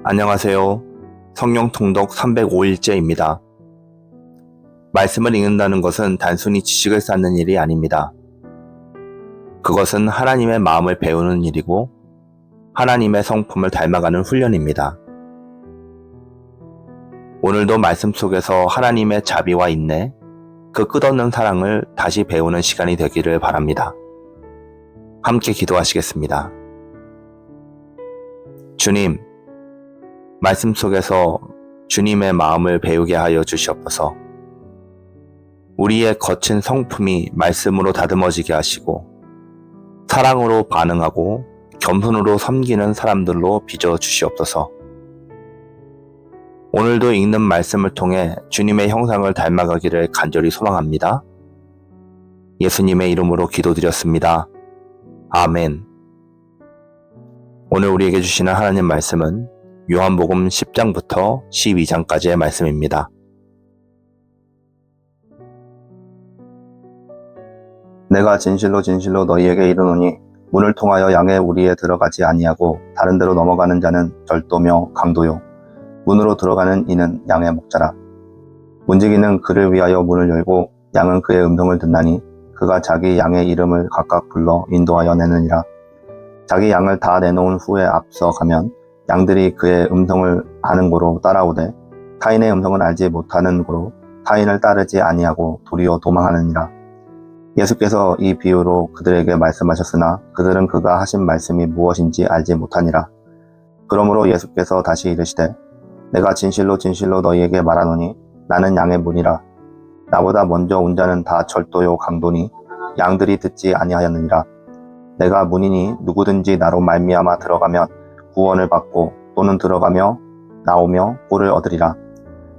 안녕하세요. 성령 통독 305일째입니다. 말씀을 읽는다는 것은 단순히 지식을 쌓는 일이 아닙니다. 그것은 하나님의 마음을 배우는 일이고 하나님의 성품을 닮아가는 훈련입니다. 오늘도 말씀 속에서 하나님의 자비와 인내, 그 끝없는 사랑을 다시 배우는 시간이 되기를 바랍니다. 함께 기도하시겠습니다. 주님, 말씀 속에서 주님의 마음을 배우게 하여 주시옵소서. 우리의 거친 성품이 말씀으로 다듬어지게 하시고 사랑으로 반응하고 겸손으로 섬기는 사람들로 빚어 주시옵소서. 오늘도 읽는 말씀을 통해 주님의 형상을 닮아가기를 간절히 소망합니다. 예수님의 이름으로 기도드렸습니다. 아멘. 오늘 우리에게 주시는 하나님 말씀은 요한복음 10장부터 12장까지의 말씀입니다. 내가 진실로 진실로 너희에게 이르노니 문을 통하여 양의 우리에 들어가지 아니하고 다른 데로 넘어가는 자는 절도며 강도요 문으로 들어가는 이는 양의 목자라. 문지기는 그를 위하여 문을 열고 양은 그의 음성을 듣나니 그가 자기 양의 이름을 각각 불러 인도하여 내느니라. 자기 양을 다 내놓은 후에 앞서 가면 양들이 그의 음성을 아는 고로 따라오되 타인의 음성을 알지 못하는 고로 타인을 따르지 아니하고 도리어 도망하느니라. 예수께서 이 비유로 그들에게 말씀하셨으나 그들은 그가 하신 말씀이 무엇인지 알지 못하니라. 그러므로 예수께서 다시 이르시되 내가 진실로 진실로 너희에게 말하노니 나는 양의 문이라. 나보다 먼저 온 자는 다 절도요 강도니 양들이 듣지 아니하였느니라. 내가 문이니 누구든지 나로 말미암아 들어가면 구원을 받고 또는 들어가며 나오며 꼴을 얻으리라.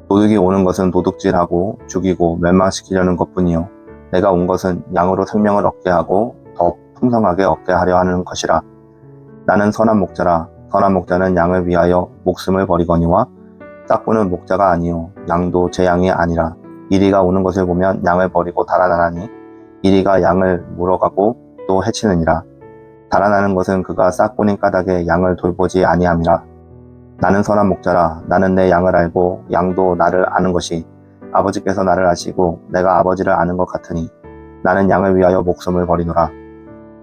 도둑이 오는 것은 도둑질하고 죽이고 멸망시키려는 것뿐이요 내가 온 것은 양으로 생명을 얻게 하고 더 풍성하게 얻게 하려 하는 것이라. 나는 선한 목자라. 선한 목자는 양을 위하여 목숨을 버리거니와 싹보는 목자가 아니요 양도 제 양이 아니라. 이리가 오는 것을 보면 양을 버리고 달아나나니 이리가 양을 물어가고 또 해치느니라. 달아나는 것은 그가 싹보는 까닭에 양을 돌보지 아니함이라. 나는 선한 목자라. 나는 내 양을 알고 양도 나를 아는 것이 아버지께서 나를 아시고 내가 아버지를 아는 것 같으니 나는 양을 위하여 목숨을 버리노라.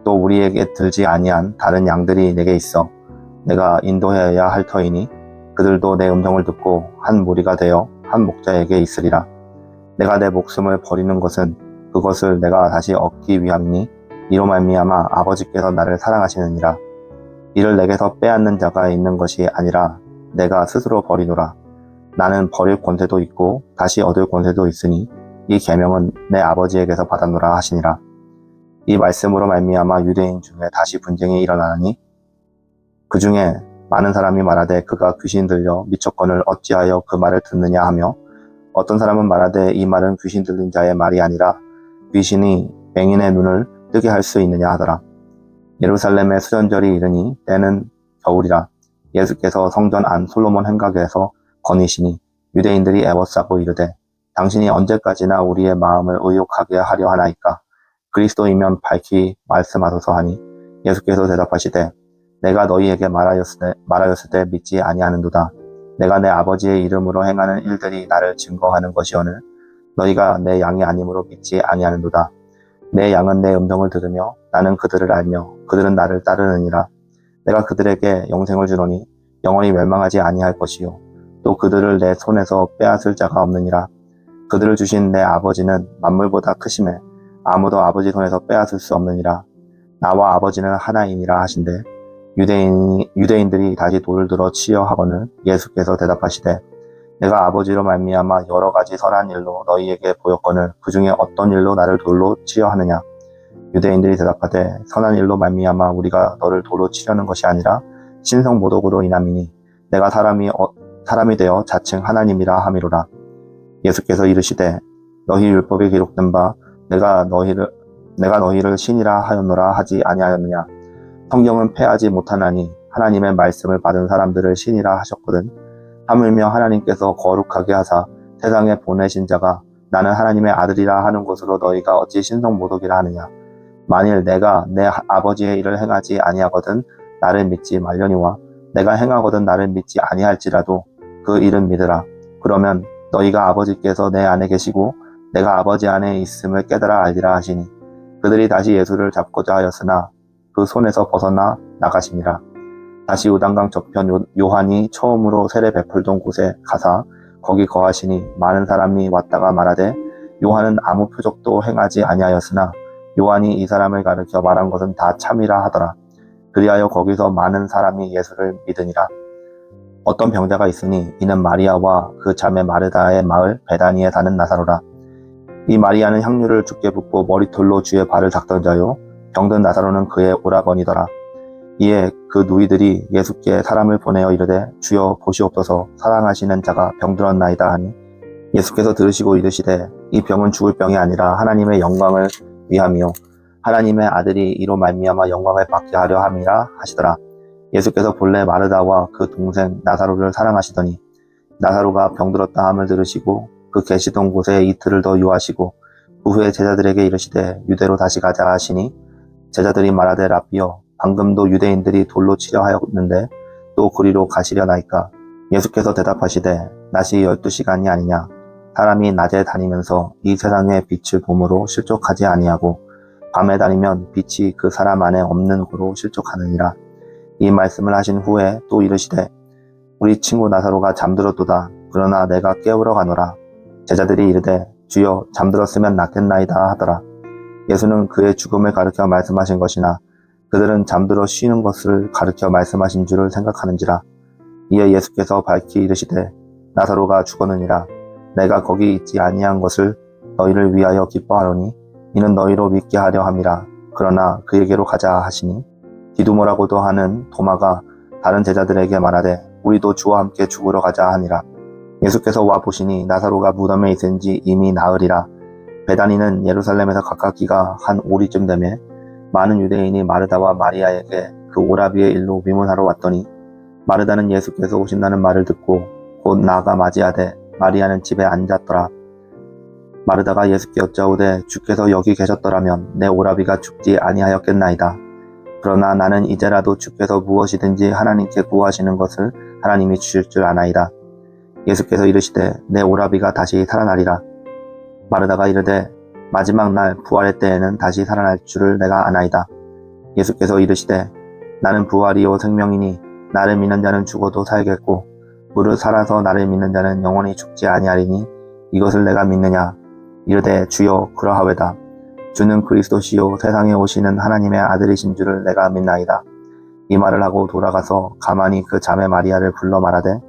또 우리에게 들지 아니한 다른 양들이 내게 있어 내가 인도해야 할 터이니 그들도 내 음성을 듣고 한 무리가 되어 한 목자에게 있으리라. 내가 내 목숨을 버리는 것은 그것을 내가 다시 얻기 위함이니 이로 말미암아 아버지께서 나를 사랑하시느니라. 이를 내게서 빼앗는 자가 있는 것이 아니라 내가 스스로 버리노라. 나는 버릴 권세도 있고 다시 얻을 권세도 있으니 이 계명은 내 아버지에게서 받았노라 하시니라. 이 말씀으로 말미암아 유대인 중에 다시 분쟁이 일어나니 그 중에 많은 사람이 말하되 그가 귀신 들려 미쳤거늘 어찌하여 그 말을 듣느냐 하며 어떤 사람은 말하되 이 말은 귀신 들린 자의 말이 아니라 귀신이 맹인의 눈을 뜨게 할 수 있느냐 하더라. 예루살렘의 수전절이 이르니 때는 겨울이라. 예수께서 성전 안 솔로몬 행각에서 거니시니 유대인들이 애워싸고 이르되 당신이 언제까지나 우리의 마음을 의욕하게 하려 하나이까. 그리스도이면 밝히 말씀하소서 하니 예수께서 대답하시되 내가 너희에게 말하였을 때 믿지 아니하는도다. 내가 내 아버지의 이름으로 행하는 일들이 나를 증거하는 것이오늘 너희가 내 양이 아니므로 믿지 아니하는도다. 내 양은 내 음성을 들으며 나는 그들을 알며 그들은 나를 따르느니라. 내가 그들에게 영생을 주노니 영원히 멸망하지 아니할 것이요 또 그들을 내 손에서 빼앗을 자가 없느니라. 그들을 주신 내 아버지는 만물보다 크심에 아무도 아버지 손에서 빼앗을 수 없느니라. 나와 아버지는 하나이니라 하신대 유대인들이 다시 돌을 들어 치려 하거늘 예수께서 대답하시되 내가 아버지로 말미암아 여러 가지 선한 일로 너희에게 보였거늘 그 중에 어떤 일로 나를 돌로 치려 하느냐. 유대인들이 대답하되 선한 일로 말미암아 우리가 너를 돌로 치려는 것이 아니라 신성 모독으로 인함이니 내가 사람이 되어 자칭 하나님이라 함이로라. 예수께서 이르시되 너희 율법에 기록된 바 내가 너희를 신이라 하였노라 하지 아니하였느냐. 성경은 패하지 못하나니 하나님의 말씀을 받은 사람들을 신이라 하셨거든. 하물며 하나님께서 거룩하게 하사 세상에 보내신 자가 나는 하나님의 아들이라 하는 것으로 너희가 어찌 신성 모독이라 하느냐. 만일 내가 내 아버지의 일을 행하지 아니하거든 나를 믿지 말려니와 내가 행하거든 나를 믿지 아니할지라도 그 일은 믿으라. 그러면 너희가 아버지께서 내 안에 계시고 내가 아버지 안에 있음을 깨달아 알리라 하시니 그들이 다시 예수를 잡고자 하였으나 그 손에서 벗어나 나가시니라. 다시 요단강 저편 요한이 처음으로 세례 베풀던 곳에 가사 거기 거하시니 많은 사람이 왔다가 말하되 요한은 아무 표적도 행하지 아니하였으나 요한이 이 사람을 가르쳐 말한 것은 다 참이라 하더라. 그리하여 거기서 많은 사람이 예수를 믿으니라. 어떤 병자가 있으니 이는 마리아와 그 자매 마르다의 마을 베다니에 사는 나사로라. 이 마리아는 향유를 주께 붓고 머리털로 주의 발을 닦던 자요 병든 나사로는 그의 오라버니더라. 이에 그 누이들이 예수께 사람을 보내어 이르되 주여 보시옵소서 사랑하시는 자가 병들었나이다 하니 예수께서 들으시고 이르시되 이 병은 죽을 병이 아니라 하나님의 영광을 위함이요 하나님의 아들이 이로 말미암아 영광을 받게 하려 함이라 하시더라. 예수께서 본래 마르다와 그 동생 나사로를 사랑하시더니 나사로가 병들었다 함을 들으시고 그 계시던 곳에 이틀을 더 유하시고 그 후에 제자들에게 이르시되 유대로 다시 가자 하시니 제자들이 말하되 라삐여 방금도 유대인들이 돌로 치려 하였는데 또 그리로 가시려나이까. 예수께서 대답하시되 낮이 12시간이 아니냐. 사람이 낮에 다니면서 이 세상의 빛을 봄으로 실족하지 아니하고 밤에 다니면 빛이 그 사람 안에 없는 고로 실족하느니라. 이 말씀을 하신 후에 또 이르시되 우리 친구 나사로가 잠들었도다. 그러나 내가 깨우러 가노라. 제자들이 이르되 주여 잠들었으면 낫겠나이다 하더라. 예수는 그의 죽음을 가르쳐 말씀하신 것이나 그들은 잠들어 쉬는 것을 가르쳐 말씀하신 줄을 생각하는지라. 이에 예수께서 밝히 이르시되 나사로가 죽었느니라. 내가 거기 있지 아니한 것을 너희를 위하여 기뻐하노니 이는 너희로 믿게 하려 함이라. 그러나 그에게로 가자 하시니 디두모라고도 하는 도마가 다른 제자들에게 말하되 우리도 주와 함께 죽으러 가자 하니라. 예수께서 와 보시니 나사로가 무덤에 있은지 이미 나으리라. 베다니는 예루살렘에서 가깝기가 한 오리쯤 되매 많은 유대인이 마르다와 마리아에게 그 오라비의 일로 위문하러 왔더니 마르다는 예수께서 오신다는 말을 듣고 곧 나아가 맞이하되 마리아는 집에 앉았더라. 마르다가 예수께 여짜오되 주께서 여기 계셨더라면 내 오라비가 죽지 아니하였겠나이다. 그러나 나는 이제라도 주께서 무엇이든지 하나님께 구하시는 것을 하나님이 주실 줄 아나이다. 예수께서 이르시되 내 오라비가 다시 살아나리라. 마르다가 이르되 마지막 날 부활의 때에는 다시 살아날 줄을 내가 아나이다. 예수께서 이르시되 나는 부활이요 생명이니 나를 믿는 자는 죽어도 살겠고 무릇 살아서 나를 믿는 자는 영원히 죽지 아니하리니 이것을 내가 믿느냐. 이르되 주여 그러하외다. 주는 그리스도시요 세상에 오시는 하나님의 아들이신 줄을 내가 믿나이다. 이 말을 하고 돌아가서 가만히 그 자매 마리아를 불러 말하되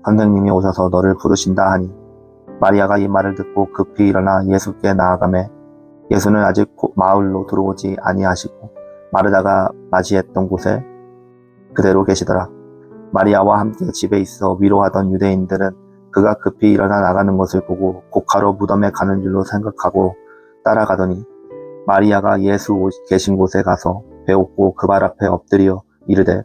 선생님이 오셔서 너를 부르신다 하니 마리아가 이 말을 듣고 급히 일어나 예수께 나아가매 예수는 아직 마을로 들어오지 아니하시고 마르다가 맞이했던 곳에 그대로 계시더라. 마리아와 함께 집에 있어 위로하던 유대인들은 그가 급히 일어나 나가는 것을 보고 곡하러 무덤에 가는 줄로 생각하고 따라가더니 마리아가 예수 계신 곳에 가서 배웠고 그 발 앞에 엎드려 이르되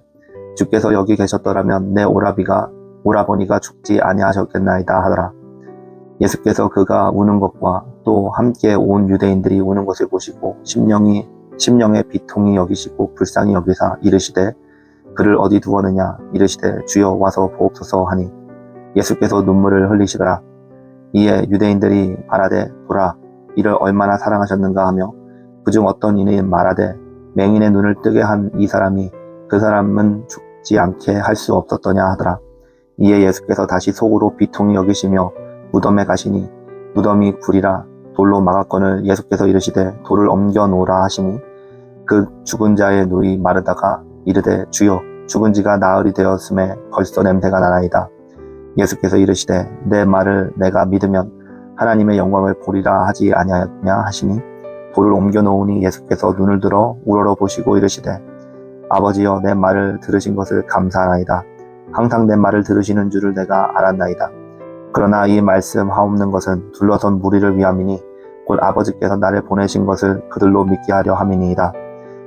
주께서 여기 계셨더라면 내 오라버니가 죽지 아니하셨겠나이다 하더라. 예수께서 그가 우는 것과 또 함께 온 유대인들이 우는 것을 보시고 심령의 비통이 여기시고 불쌍히 여기사 이르시되 그를 어디 두었느냐. 이르시되 주여 와서 보옵소서 하니 예수께서 눈물을 흘리시더라. 이에 유대인들이 말하되 보라 이를 얼마나 사랑하셨는가 하며 그중 어떤 이는 말하되 맹인의 눈을 뜨게 한 이 사람이 그 사람은 죽지 않게 할 수 없었더냐 하더라. 이에 예수께서 다시 속으로 비통히 여기시며 무덤에 가시니 무덤이 굴이라 돌로 막았거늘 예수께서 이르시되 돌을 옮겨 놓으라 하시니 그 죽은 자의 누이 마르다가 이르되 주여 죽은 지가 나흘이 되었음에 벌써 냄새가 나나이다. 예수께서 이르시되 내 말을 내가 믿으면 하나님의 영광을 보리라 하지 아니하였냐 하시니 돌을 옮겨 놓으니 예수께서 눈을 들어 우러러 보시고 이르시되 아버지여 내 말을 들으신 것을 감사하나이다. 항상 내 말을 들으시는 줄을 내가 알았나이다. 그러나 이 말씀 하옵는 것은 둘러선 무리를 위함이니 곧 아버지께서 나를 보내신 것을 그들로 믿게 하려 함이니이다.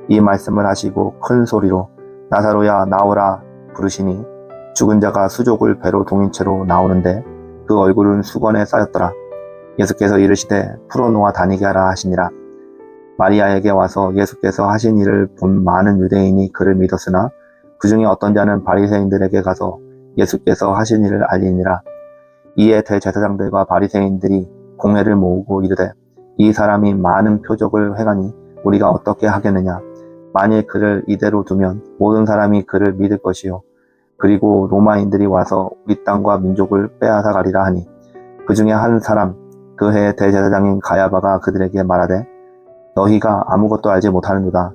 이 말씀을 하시고 큰 소리로 나사로야 나오라 부르시니 죽은 자가 수족을 배로 동인 채로 나오는데 그 얼굴은 수건에 쌓였더라. 예수께서 이르시되 풀어놓아 다니게 하라 하시니라. 마리아에게 와서 예수께서 하신 일을 본 많은 유대인이 그를 믿었으나 그 중에 어떤 자는 바리새인들에게 가서 예수께서 하신 일을 알리니라. 이에 대제사장들과 바리새인들이 공회를 모으고 이르되 이 사람이 많은 표적을 행하니 우리가 어떻게 하겠느냐. 만일 그를 이대로 두면 모든 사람이 그를 믿을 것이요 그리고 로마인들이 와서 우리 땅과 민족을 빼앗아 가리라 하니 그 중에 한 사람 그 해 대제사장인 가야바가 그들에게 말하되 너희가 아무것도 알지 못하는도다.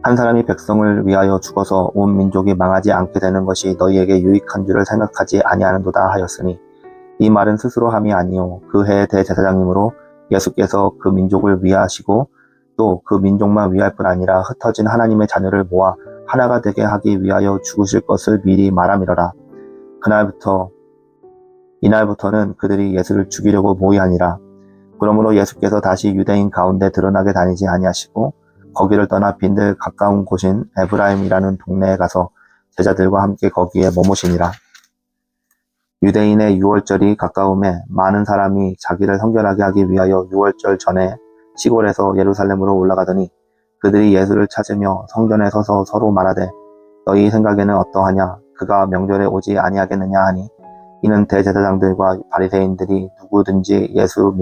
한 사람이 백성을 위하여 죽어서 온 민족이 망하지 않게 되는 것이 너희에게 유익한 줄을 생각하지 아니하는도다 하였으니 이 말은 스스로 함이 아니요 그 해의 대제사장님으로 예수께서 그 민족을 위하시고 또 그 민족만 위할 뿐 아니라 흩어진 하나님의 자녀를 모아 하나가 되게 하기 위하여 죽으실 것을 미리 말함이러라. 이날부터는 그들이 예수를 죽이려고 모의하니라. 그러므로 예수께서 다시 유대인 가운데 드러나게 다니지 아니하시고 거기를 떠나 빈들 가까운 곳인 에브라임이라는 동네에 가서 제자들과 함께 거기에 머무시니라. 유대인의 유월절이 가까움에 많은 사람이 자기를 성결하게 하기 위하여 유월절 전에 시골에서 예루살렘으로 올라가더니 그들이 예수를 찾으며 성전에 서서 서로 말하되 너희 생각에는 어떠하냐 그가 명절에 오지 아니하겠느냐 하니 이는 대제사장들과 바리새인들이 누구든지 예수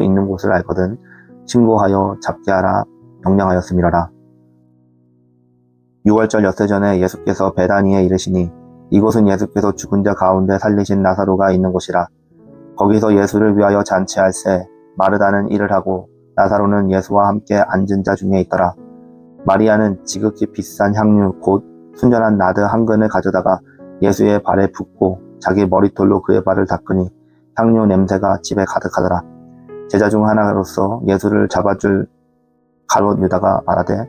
있는 곳을 알거든 신고하여 잡게 하라 명령하였음이러라. 유월절 엿새 전에 예수께서 베다니에 이르시니 이곳은 예수께서 죽은 자 가운데 살리신 나사로가 있는 곳이라. 거기서 예수를 위하여 잔치할새 마르다는 일을 하고 나사로는 예수와 함께 앉은 자 중에 있더라. 마리아는 지극히 비싼 향유 곧 순전한 나드 한 근을 가져다가 예수의 발에 붓고 자기 머리털로 그의 발을 닦으니 향유 냄새가 집에 가득하더라. 제자 중 하나로서 예수를 잡아줄 가롯 유다가 말하되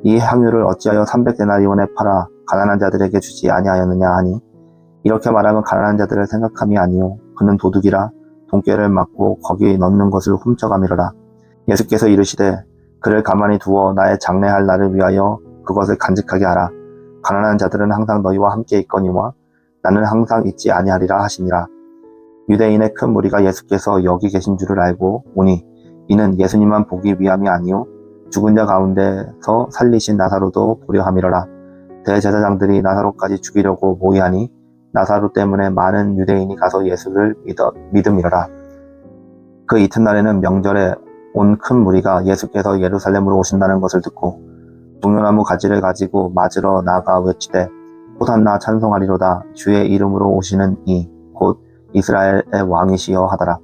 이 향유를 어찌하여 300데나리온에 팔아 가난한 자들에게 주지 아니하였느냐 하니 이렇게 말하면 가난한 자들을 생각함이 아니요 그는 도둑이라 돈꾀를 맞고 거기 넣는 것을 훔쳐가미러라. 예수께서 이르시되 그를 가만히 두어 나의 장례할 날을 위하여 그것을 간직하게 하라. 가난한 자들은 항상 너희와 함께 있거니와 나는 항상 있지 아니하리라 하시니라. 유대인의 큰 무리가 예수께서 여기 계신 줄을 알고 오니 이는 예수님만 보기 위함이 아니요 죽은 자 가운데서 살리신 나사로도 보려 함이러라. 대제사장들이 나사로까지 죽이려고 모의하니 나사로 때문에 많은 유대인이 가서 예수를 믿음이러라. 그 이튿날에는 명절에 온 큰 무리가 예수께서 예루살렘으로 오신다는 것을 듣고 종려나무 가지를 가지고 맞으러 나가 외치되 호산나 찬송하리로다 주의 이름으로 오시는 이 곧 이스라엘의 왕이시여 하더라.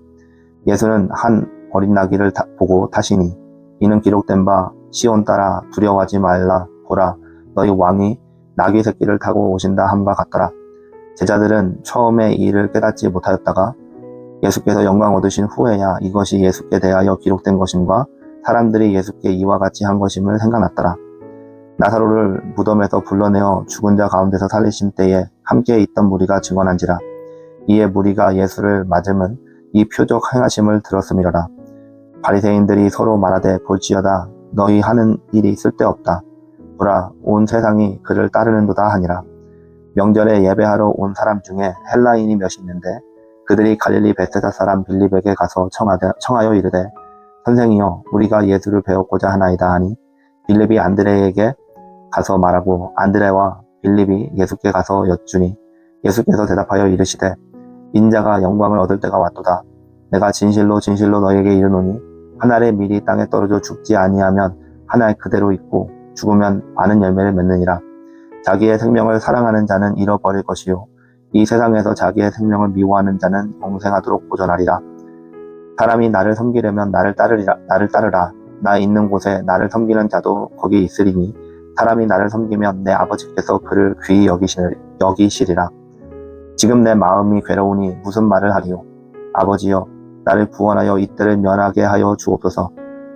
예수는 한 어린 나귀를 보고 타시니 이는 기록된 바 시온 따라 두려워하지 말라 보라 너희 왕이 나귀 새끼를 타고 오신다 함과 같더라. 제자들은 처음에 이 일을 깨닫지 못하였다가 예수께서 영광 얻으신 후에야 이것이 예수께 대하여 기록된 것임과 사람들이 예수께 이와 같이 한 것임을 생각났더라. 나사로를 무덤에서 불러내어 죽은 자 가운데서 살리신 때에 함께 있던 무리가 증언한지라. 이에 무리가 예수를 맞음은 이 표적 행하심을 들었음이러라. 바리새인들이 서로 말하되 볼지어다 너희 하는 일이 쓸데없다. 보라 온 세상이 그를 따르는도다 하니라. 명절에 예배하러 온 사람 중에 헬라인이 몇이 있는데 그들이 갈릴리 벳세다 사람 빌립에게 가서 청하여 이르되 선생이여 우리가 예수를 배웠고자 하나이다 하니 빌립이 안드레에게 가서 말하고 안드레와 빌립이 예수께 가서 여쭈니 예수께서 대답하여 이르시되 인자가 영광을 얻을 때가 왔도다. 내가 진실로 너희에게 이르노니 한 알의 밀이 땅에 떨어져 죽지 아니하면 한 알 그대로 있고 죽으면 많은 열매를 맺느니라. 자기의 생명을 사랑하는 자는 잃어버릴 것이요 이 세상에서 자기의 생명을 미워하는 자는 영생하도록 보존하리라. 사람이 나를 섬기려면 나를 따르라. 나 있는 곳에 나를 섬기는 자도 거기 있으리니 사람이 나를 섬기면 내 아버지께서 그를 귀히 여기시리라. 지금 내 마음이 괴로우니 무슨 말을 하리요. 아버지여 나를 구원하여 이때를 면하게 하여 주옵소서.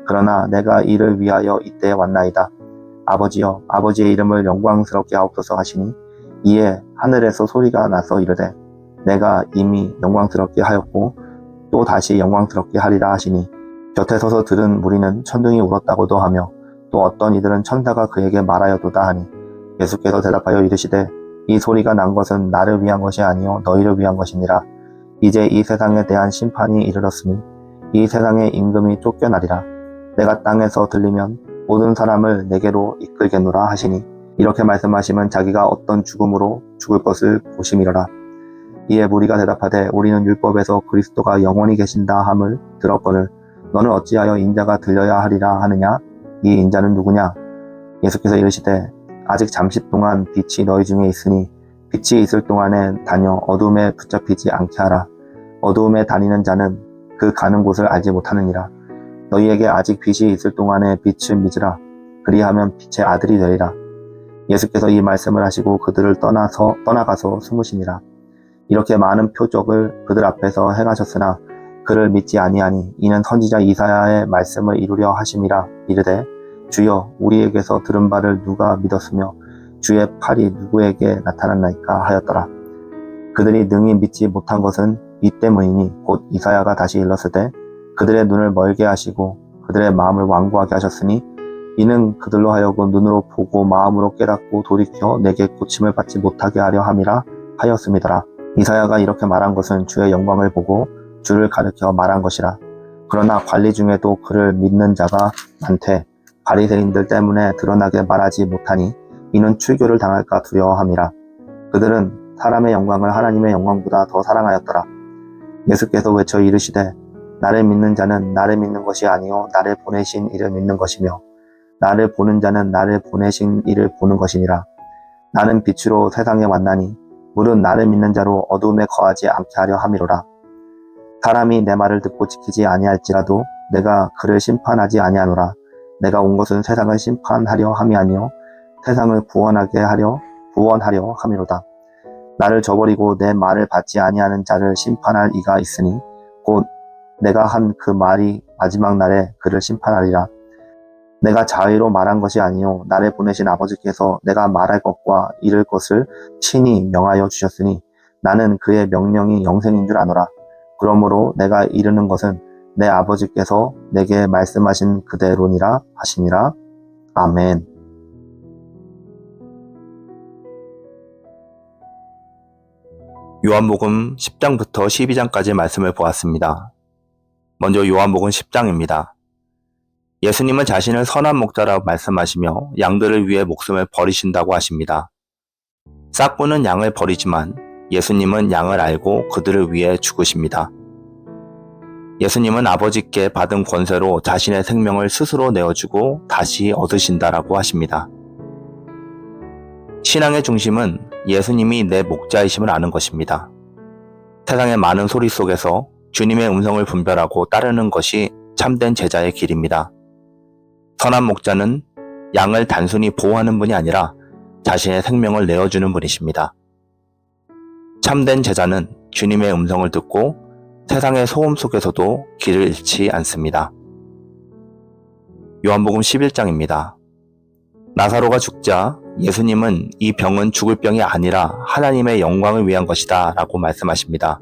그러나 내가 이를 위하여 이때에 왔나이다. 아버지여 아버지의 이름을 영광스럽게 하옵소서 하시니 이에 하늘에서 소리가 나서 이르되 내가 이미 영광스럽게 하였고 또 다시 영광스럽게 하리라 하시니 곁에 서서 들은 무리는 천둥이 울었다고도 하며 또 어떤 이들은 천사가 그에게 말하여도다 하니 예수께서 대답하여 이르시되 이 소리가 난 것은 나를 위한 것이 아니요 너희를 위한 것이니라. 이제 이 세상에 대한 심판이 이르렀으니 이 세상의 임금이 쫓겨나리라. 내가 땅에서 들리면 모든 사람을 내게로 이끌겠노라 하시니 이렇게 말씀하시면 자기가 어떤 죽음으로 죽을 것을 보심이러라. 이에 무리가 대답하되 우리는 율법에서 그리스도가 영원히 계신다 함을 들었거늘 너는 어찌하여 인자가 들려야 하리라 하느냐? 이 인자는 누구냐? 예수께서 이르시되 아직 잠시 동안 빛이 너희 중에 있으니 빛이 있을 동안에 다녀 어둠에 붙잡히지 않게 하라. 어두움에 다니는 자는 그 가는 곳을 알지 못하느니라. 너희에게 아직 빛이 있을 동안에 빛을 믿으라. 그리하면 빛의 아들이 되리라. 예수께서 이 말씀을 하시고 그들을 떠나가서 숨으시니라. 이렇게 많은 표적을 그들 앞에서 행하셨으나 그를 믿지 아니하니 이는 선지자 이사야의 말씀을 이루려 하심이라. 이르되 주여 우리에게서 들은 바를 누가 믿었으며 주의 팔이 누구에게 나타났나이까 하였더라. 그들이 능히 믿지 못한 것은 이 때문이니 곧 이사야가 다시 일렀을 때 그들의 눈을 멀게 하시고 그들의 마음을 완고하게 하셨으니 이는 그들로 하여금 눈으로 보고 마음으로 깨닫고 돌이켜 내게 고침을 받지 못하게 하려 함이라 하였음이더라. 이사야가 이렇게 말한 것은 주의 영광을 보고 주를 가리켜 말한 것이라. 그러나 관리 중에도 그를 믿는 자가 많되 바리새인들 때문에 드러나게 말하지 못하니 이는 출교를 당할까 두려워함이라. 그들은 사람의 영광을 하나님의 영광보다 더 사랑하였더라. 예수께서 외쳐 이르시되 나를 믿는 자는 나를 믿는 것이 아니요 나를 보내신 이를 믿는 것이며 나를 보는 자는 나를 보내신 이를 보는 것이니라. 나는 빛으로 세상에 왔나니 물은 나를 믿는 자로 어두움에 거하지 않게 하려 함이로라. 사람이 내 말을 듣고 지키지 아니할지라도 내가 그를 심판하지 아니하노라. 내가 온 것은 세상을 심판하려 함이 아니요 세상을 구원하려 함이로다. 나를 저버리고 내 말을 받지 아니하는 자를 심판할 이가 있으니 곧 내가 한 그 말이 마지막 날에 그를 심판하리라. 내가 자의로 말한 것이 아니요 나를 보내신 아버지께서 내가 말할 것과 이를 것을 친히 명하여 주셨으니 나는 그의 명령이 영생인 줄 아노라. 그러므로 내가 이르는 것은 내 아버지께서 내게 말씀하신 그대로니라 하시니라. 아멘. 요한복음 10장부터 12장까지 말씀을 보았습니다. 먼저 요한복음 10장입니다. 예수님은 자신을 선한 목자라고 말씀하시며 양들을 위해 목숨을 버리신다고 하십니다. 싹부는 양을 버리지만 예수님은 양을 알고 그들을 위해 죽으십니다. 예수님은 아버지께 받은 권세로 자신의 생명을 스스로 내어주고 다시 얻으신다라고 하십니다. 신앙의 중심은 예수님이 내 목자이심을 아는 것입니다. 세상의 많은 소리 속에서 주님의 음성을 분별하고 따르는 것이 참된 제자의 길입니다. 선한 목자는 양을 단순히 보호하는 분이 아니라 자신의 생명을 내어주는 분이십니다. 참된 제자는 주님의 음성을 듣고 세상의 소음 속에서도 길을 잃지 않습니다. 요한복음 11장입니다. 나사로가 죽자 예수님은 이 병은 죽을 병이 아니라 하나님의 영광을 위한 것이다 라고 말씀하십니다.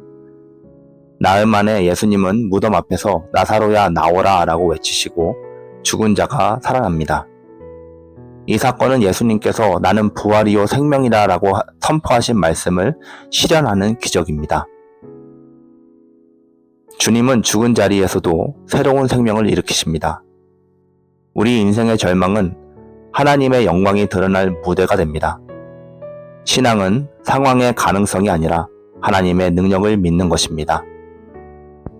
나흘 만에 예수님은 무덤 앞에서 나사로야 나오라 라고 외치시고 죽은 자가 살아납니다. 이 사건은 예수님께서 나는 부활이요 생명이다 라고 선포하신 말씀을 실현하는 기적입니다. 주님은 죽은 자리에서도 새로운 생명을 일으키십니다. 우리 인생의 절망은 하나님의 영광이 드러날 무대가 됩니다. 신앙은 상황의 가능성이 아니라 하나님의 능력을 믿는 것입니다.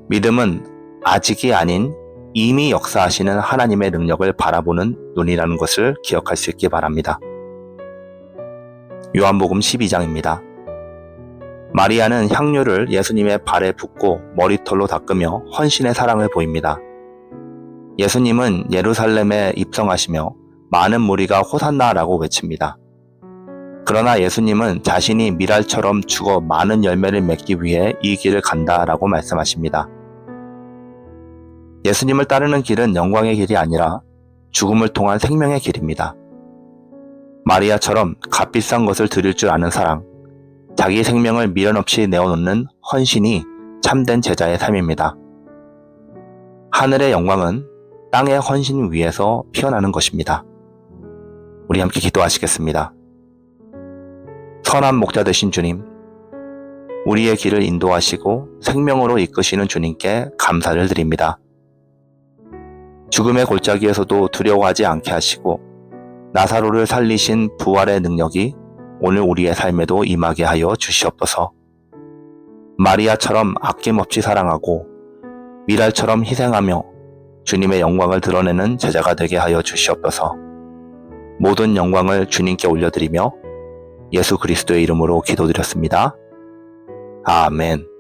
믿음은 아직이 아닌 이미 역사하시는 하나님의 능력을 바라보는 눈이라는 것을 기억할 수 있기 바랍니다. 요한복음 12장입니다. 마리아는 향유를 예수님의 발에 붓고 머리털로 닦으며 헌신의 사랑을 보입니다. 예수님은 예루살렘에 입성하시며 많은 무리가 호산나라고 외칩니다. 그러나 예수님은 자신이 미랄처럼 죽어 많은 열매를 맺기 위해 이 길을 간다라고 말씀하십니다. 예수님을 따르는 길은 영광의 길이 아니라 죽음을 통한 생명의 길입니다. 마리아처럼 값비싼 것을 드릴 줄 아는 사랑, 자기 생명을 미련 없이 내어놓는 헌신이 참된 제자의 삶입니다. 하늘의 영광은 땅의 헌신 위에서 피어나는 것입니다. 우리 함께 기도하시겠습니다. 선한 목자 되신 주님, 우리의 길을 인도하시고 생명으로 이끄시는 주님께 감사를 드립니다. 죽음의 골짜기에서도 두려워하지 않게 하시고 나사로를 살리신 부활의 능력이 오늘 우리의 삶에도 임하게 하여 주시옵소서. 마리아처럼 아낌없이 사랑하고 미랄처럼 희생하며 주님의 영광을 드러내는 제자가 되게 하여 주시옵소서. 모든 영광을 주님께 올려드리며 예수 그리스도의 이름으로 기도드렸습니다. 아멘.